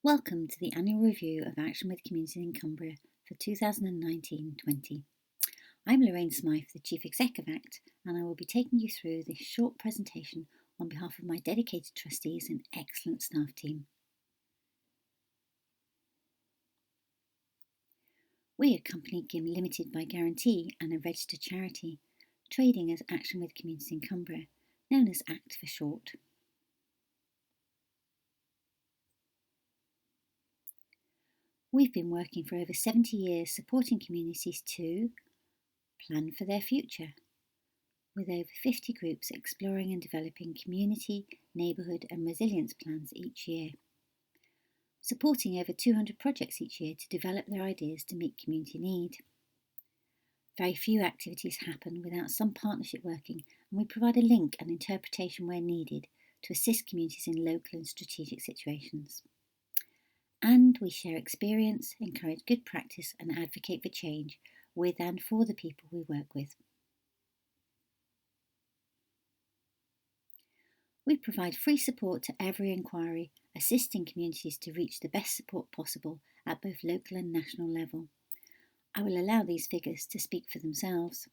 Welcome to the annual review of Action with Communities in Cumbria for 2019-20. I'm Lorraine Smythe, the Chief Exec of ACT, and I will be taking you through this short presentation on behalf of my dedicated trustees and excellent staff team. We are a company limited by guarantee and a registered charity, trading as Action with Communities in Cumbria, known as ACT for short. We've been working for over 70 years supporting communities to plan for their future, with over 50 groups exploring and developing community, neighbourhood and resilience plans each year, supporting over 200 projects each year to develop their ideas to meet community need. Very few activities happen without some partnership working, and we provide a link and interpretation where needed to assist communities in local and strategic situations. And we share experience, encourage good practice and advocate for change with and for the people we work with. We provide free support to every inquiry, assisting communities to reach the best support possible at both local and national level. I will allow these figures to speak for themselves.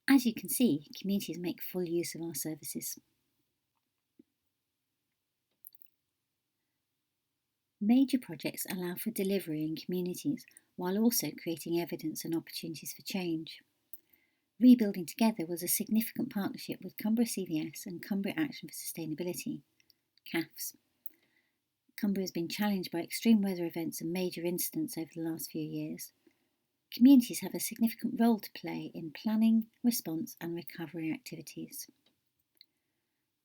As you can see, communities make full use of our services. Major projects allow for delivery in communities while also creating evidence and opportunities for change. Rebuilding Together was a significant partnership with Cumbria CVS and Cumbria Action for Sustainability, CAFS. Cumbria has been challenged by extreme weather events and major incidents over the last few years. Communities have a significant role to play in planning, response and recovery activities.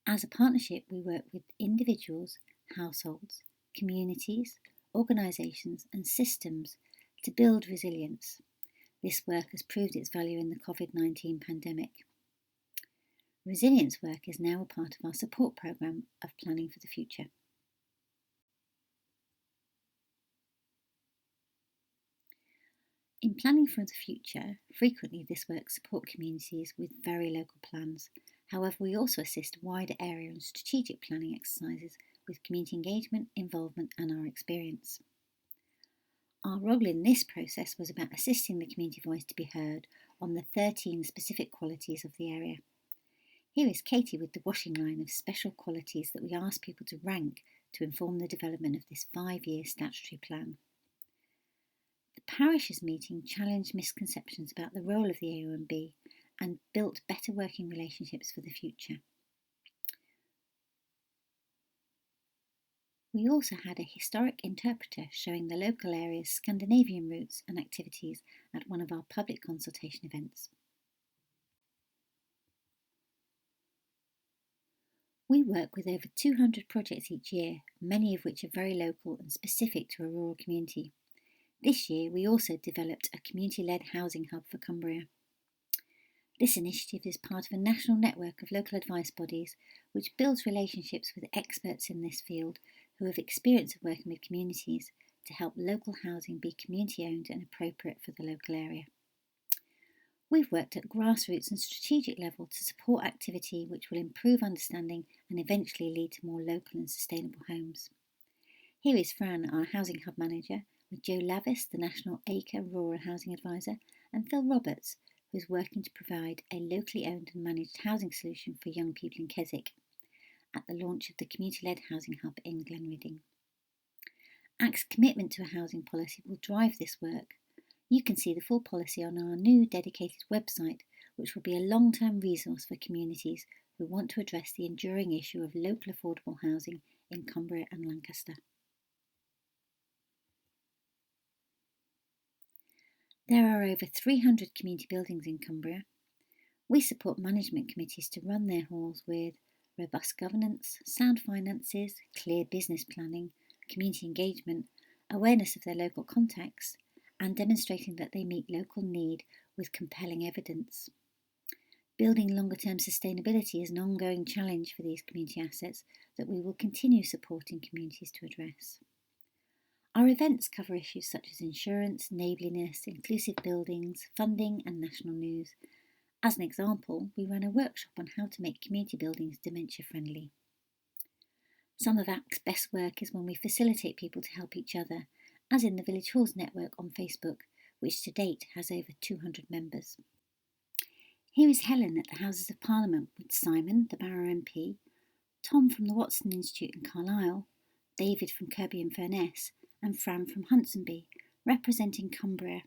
As a partnership, we work with individuals, households, communities, organisations and systems to build resilience. This work has proved its value in the COVID-19 pandemic. Resilience work is now a part of our support programme of Planning for the Future. In Planning for the Future, frequently this work supports communities with very local plans. However, we also assist wider area and strategic planning exercises with community engagement, involvement and our experience. Our role in this process was about assisting the community voice to be heard on the 13 specific qualities of the area. Here is Katie with the washing line of special qualities that we asked people to rank to inform the development of this 5-year statutory plan. The parishes meeting challenged misconceptions about the role of the AONB and built better working relationships for the future. We also had a historic interpreter showing the local area's Scandinavian roots and activities at one of our public consultation events. We work with over 200 projects each year, many of which are very local and specific to a rural community. This year we also developed a community-led housing hub for Cumbria. This initiative is part of a national network of local advice bodies which builds relationships with experts in this field who have experience of working with communities to help local housing be community-owned and appropriate for the local area. We've worked at grassroots and strategic level to support activity which will improve understanding and eventually lead to more local and sustainable homes. Here is Fran, our Housing Hub Manager, with Joe Lavis, the National Acre Rural Housing Advisor, and Phil Roberts, who is working to provide a locally owned and managed housing solution for young people in Keswick at the launch of the community-led housing hub in Glenridding. ACT's commitment to a housing policy will drive this work. You can see the full policy on our new dedicated website, which will be a long-term resource for communities who want to address the enduring issue of local affordable housing in Cumbria and Lancaster. There are over 300 community buildings in Cumbria. We support management committees to run their halls with robust governance, sound finances, clear business planning, community engagement, awareness of their local contexts, and demonstrating that they meet local need with compelling evidence. Building longer-term sustainability is an ongoing challenge for these community assets that we will continue supporting communities to address. Our events cover issues such as insurance, neighbourliness, inclusive buildings, funding and national news. As an example, we ran a workshop on how to make community buildings dementia friendly. Some of ACT's best work is when we facilitate people to help each other, as in the Village Halls network on Facebook, which to date has over 200 members. Here is Helen at the Houses of Parliament with Simon, the Barrow MP, Tom from the Watson Institute in Carlisle, David from Kirby and Furness, and Fran from Hunsonby, representing Cumbria,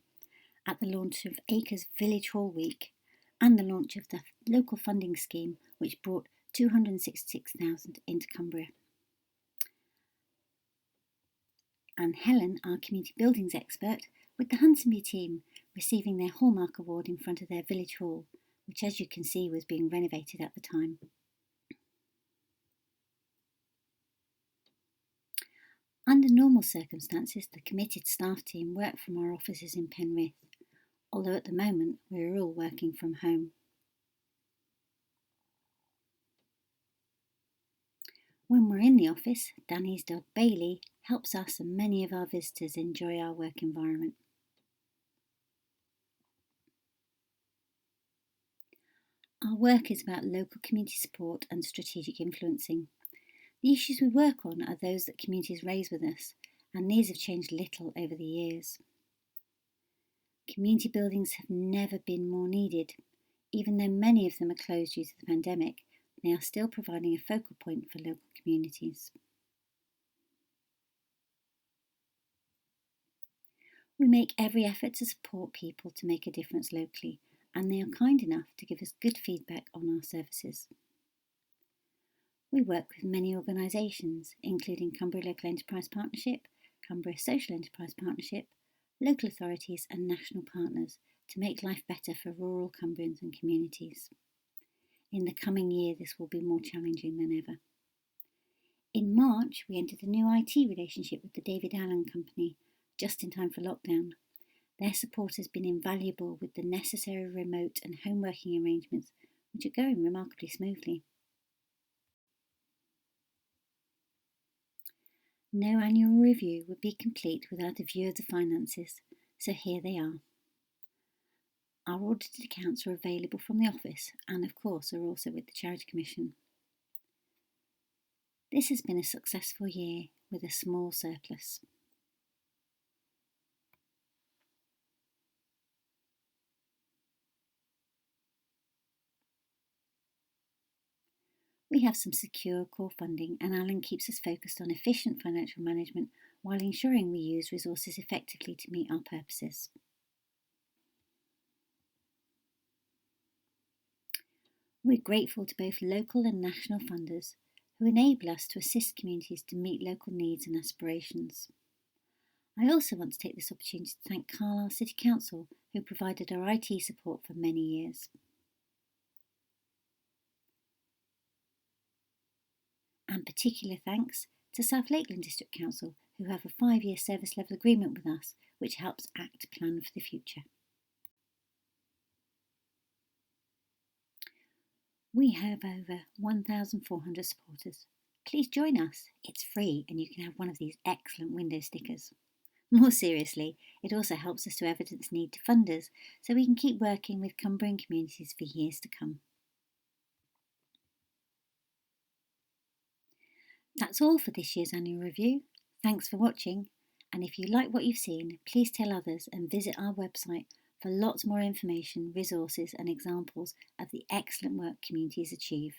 at the launch of Acres Village Hall Week and the launch of the local funding scheme which brought 266,000 into Cumbria. And Helen, our community buildings expert, with the Hunsonby team, receiving their Hallmark Award in front of their village hall, which as you can see was being renovated at the time. Under normal circumstances, the committed staff team work from our offices in Penrith, although at the moment we are all working from home. When we're in the office, Danny's dog Bailey helps us and many of our visitors enjoy our work environment. Our work is about local community support and strategic influencing. The issues we work on are those that communities raise with us, and these have changed little over the years. Community buildings have never been more needed. Even though many of them are closed due to the pandemic, they are still providing a focal point for local communities. We make every effort to support people to make a difference locally, and they are kind enough to give us good feedback on our services. We work with many organisations, including Cumbria Local Enterprise Partnership, Cumbria Social Enterprise Partnership, local authorities and national partners to make life better for rural Cumbrians and communities. In the coming year, this will be more challenging than ever. In March, we entered a new IT relationship with the David Allen Company, just in time for lockdown. Their support has been invaluable with the necessary remote and home working arrangements, which are going remarkably smoothly. No annual review would be complete without a view of the finances, so here they are. Our audited accounts are available from the office and of course are also with the Charity Commission. This has been a successful year with a small surplus. We have some secure core funding and Alan keeps us focused on efficient financial management while ensuring we use resources effectively to meet our purposes. We're grateful to both local and national funders who enable us to assist communities to meet local needs and aspirations. I also want to take this opportunity to thank Carlisle City Council who provided our IT support for many years. And particular thanks to South Lakeland District Council who have a 5-year service level agreement with us which helps ACT plan for the future. We have over 1,400 supporters. Please join us, it's free and you can have one of these excellent window stickers. More seriously, it also helps us to evidence need to funders so we can keep working with Cumbrian communities for years to come. That's all for this year's annual review. Thanks for watching, and if you like what you've seen, please tell others and visit our website for lots more information, resources and examples of the excellent work communities achieve.